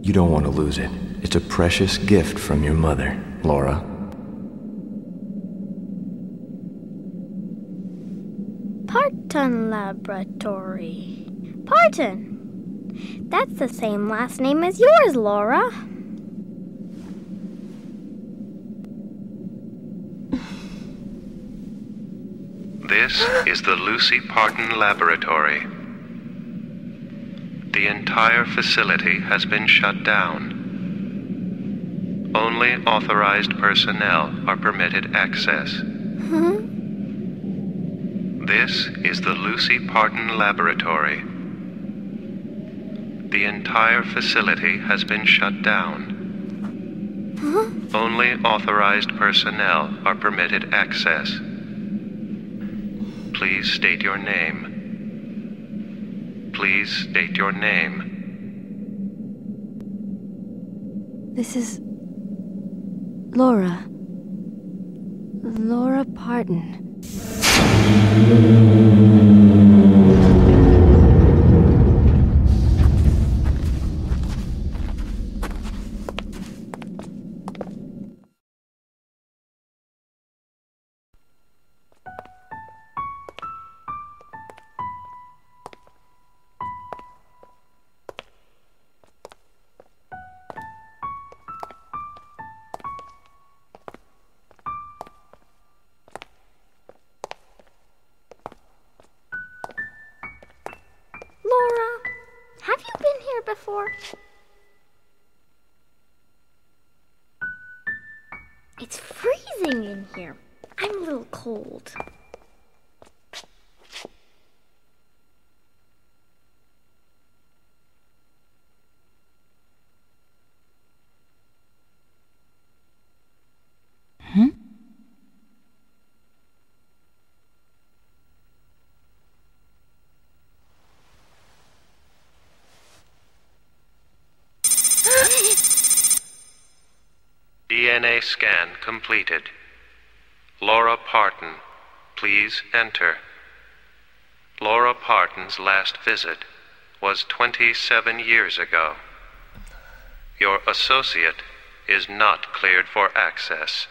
You don't want to lose it. It's a precious gift from your mother, Laura. Parton Laboratory. Parton! That's the same last name as yours, Laura. This is the Lucy Parton Laboratory. The entire facility has been shut down. Only authorized personnel are permitted access. This is the Lucy Parton Laboratory. The entire facility has been shut down. Only authorized personnel are permitted access. Please state your name. Please state your name. This is... Laura. Laura Parton. Laura, have you been here before? It's freezing in here. I'm a little cold. DNA scan completed. Laura Parton, please enter. Laura Parton's last visit was 27 years ago. Your associate is not cleared for access.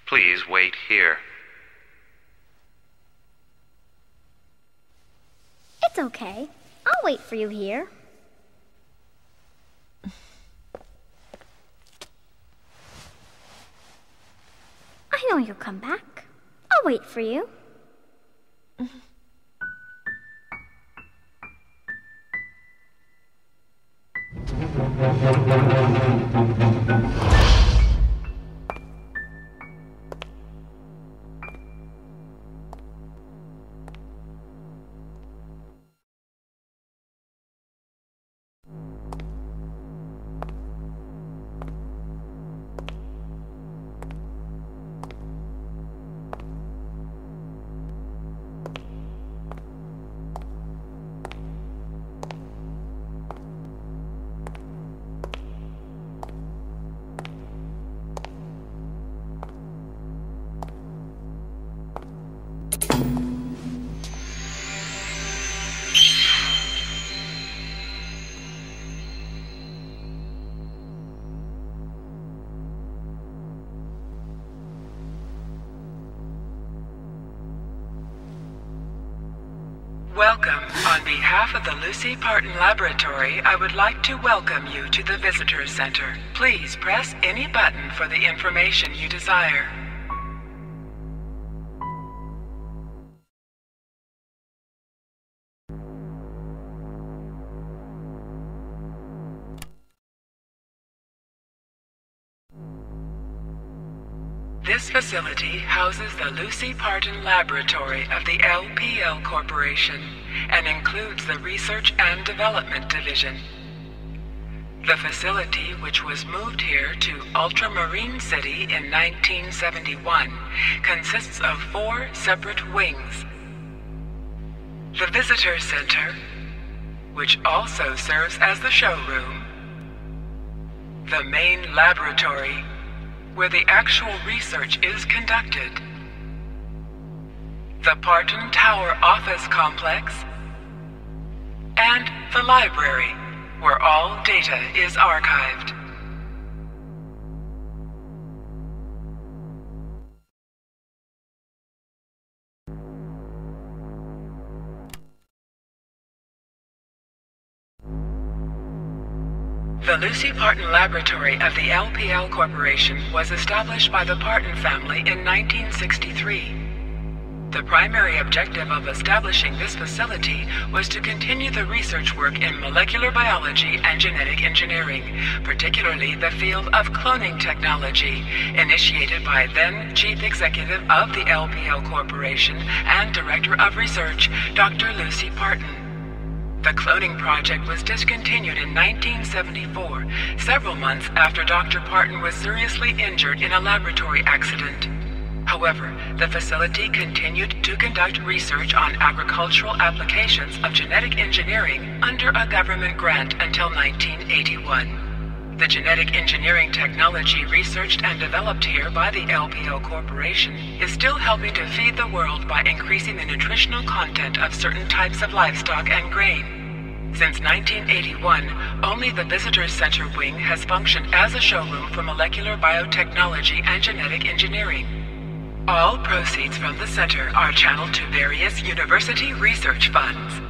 Please wait here. It's okay. I'll wait for you here. I know you'll come back. I'll wait for you. Welcome. On behalf of the Lucy Parton Laboratory, I would like to welcome you to the Visitor Center. Please press any button for the information you desire. This facility houses the Lucy Parton Laboratory of the LPL Corporation and includes the Research and Development Division. The facility, which was moved here to Ultramarine City in 1971, consists of 4 separate wings. The Visitor Center, which also serves as the showroom. The main laboratory, where the actual research is conducted. The Parton Tower Office Complex, and the library, where all data is archived. The Lucy Parton Laboratory of the LPL Corporation was established by the Parton family in 1963. The primary objective of establishing this facility was to continue the research work in molecular biology and genetic engineering, particularly the field of cloning technology, initiated by then Chief Executive of the LPL Corporation and Director of Research, Dr. Lucy Parton. The cloning project was discontinued in 1974, several months after Dr. Parton was seriously injured in a laboratory accident. However, the facility continued to conduct research on agricultural applications of genetic engineering under a government grant until 1981. The genetic engineering technology researched and developed here by the LPL Corporation is still helping to feed the world by increasing the nutritional content of certain types of livestock and grain. Since 1981, only the Visitor Center wing has functioned as a showroom for molecular biotechnology and genetic engineering. All proceeds from the center are channeled to various university research funds.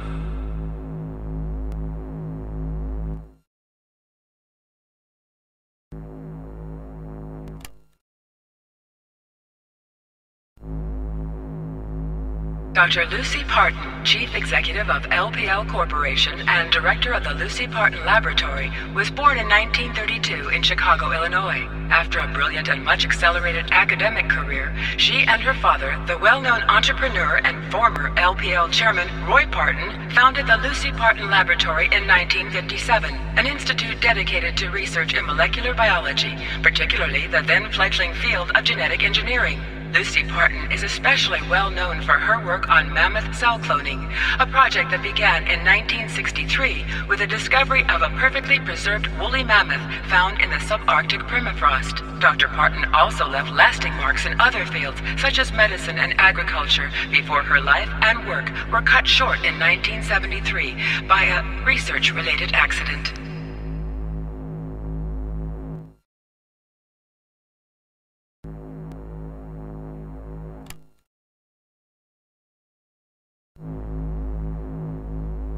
Dr. Lucy Parton, Chief Executive of LPL Corporation and Director of the Lucy Parton Laboratory, was born in 1932 in Chicago, Illinois. After a brilliant and much accelerated academic career, she and her father, the well-known entrepreneur and former LPL chairman Roy Parton, founded the Lucy Parton Laboratory in 1957, an institute dedicated to research in molecular biology, particularly the then-fledgling field of genetic engineering. Lucy Parton is especially well known for her work on mammoth cell cloning, a project that began in 1963 with the discovery of a perfectly preserved woolly mammoth found in the subarctic permafrost. Dr. Parton also left lasting marks in other fields, such as medicine and agriculture, before her life and work were cut short in 1973 by a research-related accident.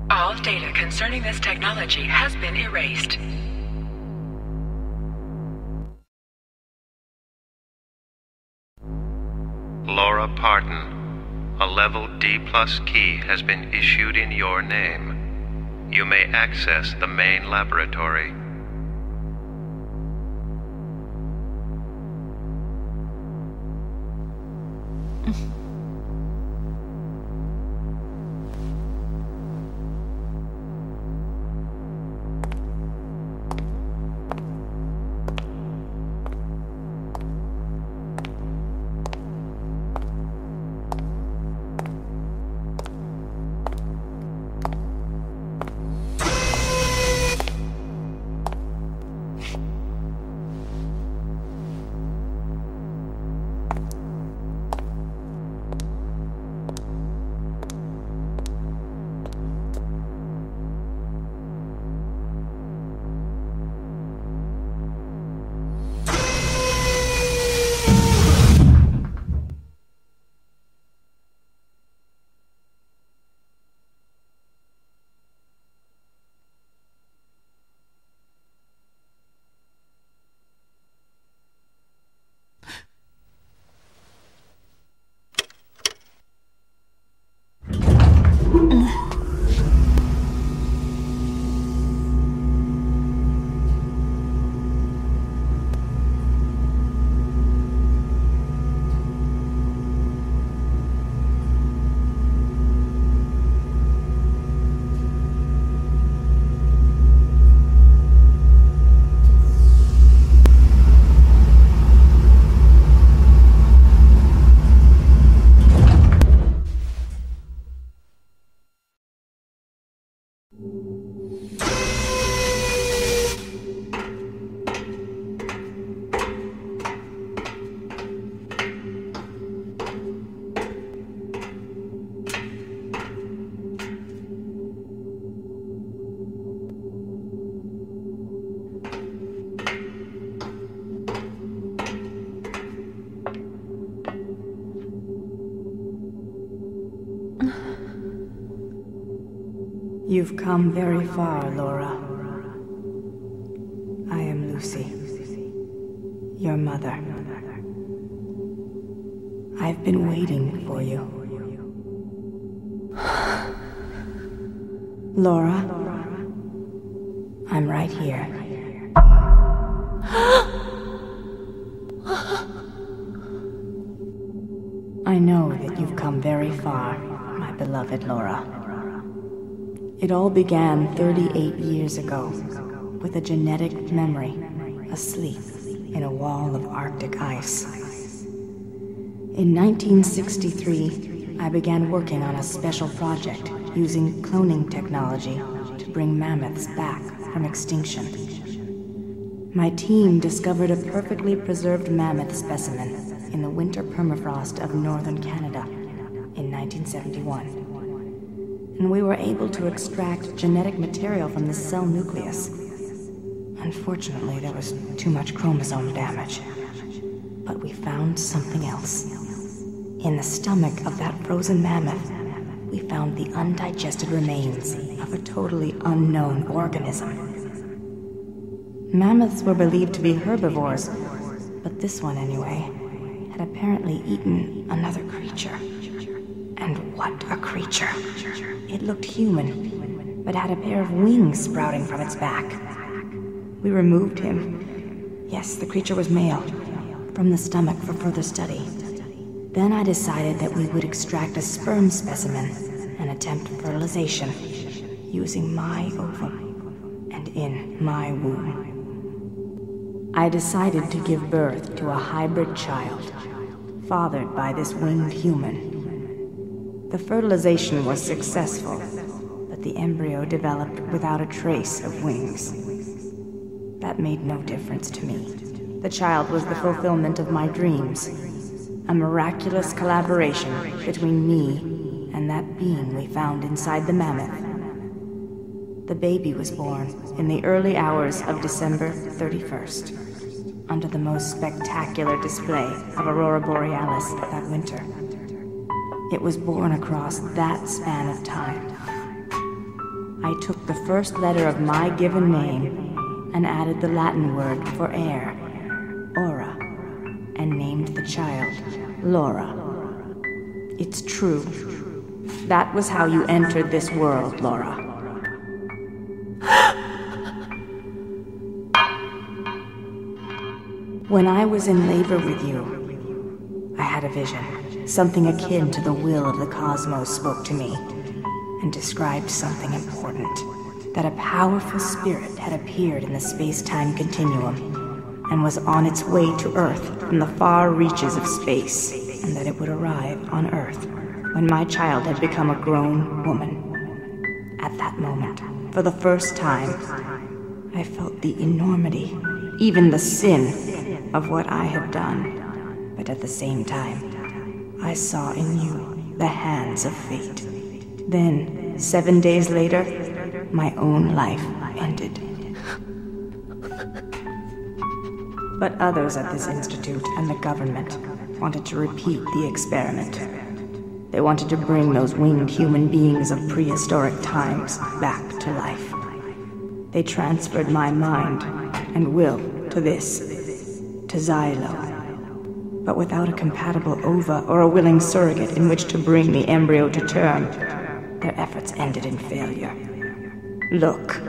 All data concerning this technology has been erased. Laura Parton, a level D+ key has been issued in your name. You may access the main laboratory. You've come very far, Laura. I am Lucy, your mother. I've been waiting for you. Laura, I'm right here. I know that you've come very far, my beloved Laura. It all began 38 years ago, with a genetic memory asleep in a wall of Arctic ice. In 1963, I began working on a special project using cloning technology to bring mammoths back from extinction. My team discovered a perfectly preserved mammoth specimen in the winter permafrost of northern Canada in 1971. And we were able to extract genetic material from the cell nucleus. Unfortunately, there was too much chromosome damage. But we found something else. In the stomach of that frozen mammoth, we found the undigested remains of a totally unknown organism. Mammoths were believed to be herbivores, but this one anyway had apparently eaten another creature. And what a creature! It looked human, but had a pair of wings sprouting from its back. We removed him. Yes, the creature was male, from the stomach for further study. Then I decided that we would extract a sperm specimen and attempt fertilization, using my ovum and in my womb. I decided to give birth to a hybrid child, fathered by this winged human. The fertilization was successful, but the embryo developed without a trace of wings. That made no difference to me. The child was the fulfillment of my dreams, a miraculous collaboration between me and that being we found inside the mammoth. The baby was born in the early hours of December 31st, under the most spectacular display of Aurora Borealis that winter. It was born across that span of time. I took the first letter of my given name and added the Latin word for air, aura, and named the child Laura. It's true. That was how you entered this world, Laura. When I was in labor with you, I had a vision. Something akin to the will of the cosmos spoke to me and described something important, that a powerful spirit had appeared in the space-time continuum and was on its way to Earth from the far reaches of space, and that it would arrive on Earth when my child had become a grown woman. At that moment, for the first time, I felt the enormity, even the sin, of what I had done, but at the same time, I saw in you the hands of fate. Then, 7 days later, my own life ended. But others at this institute and the government wanted to repeat the experiment. They wanted to bring those winged human beings of prehistoric times back to life. They transferred my mind and will to this, to Xylo. But without a compatible ova or a willing surrogate in which to bring the embryo to term, their efforts ended in failure. Look.